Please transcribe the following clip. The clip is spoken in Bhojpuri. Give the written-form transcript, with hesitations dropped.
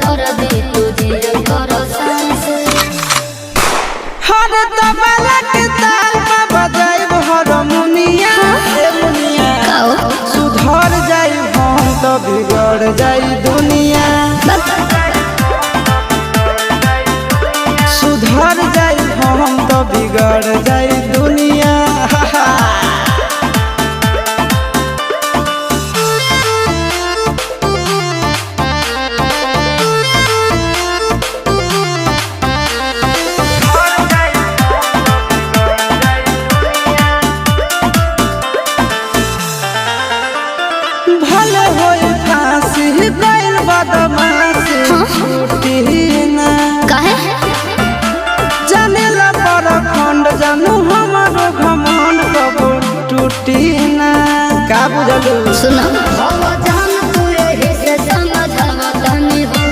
कर दे तुझे कर सांस हर तबला के ताल में बजाइब हारमोनिया ए मुनिया सुधर जाई हम तो बिगड़ जाई दुनिया सुधर जाई हम तो बिगड़ जाई दुनिया भले होई फांसी गइल बदमाशी छूटी ना काहे जानेला परखंड जानू हमारो घमंड कबो टूटी ना का बुझलू सुना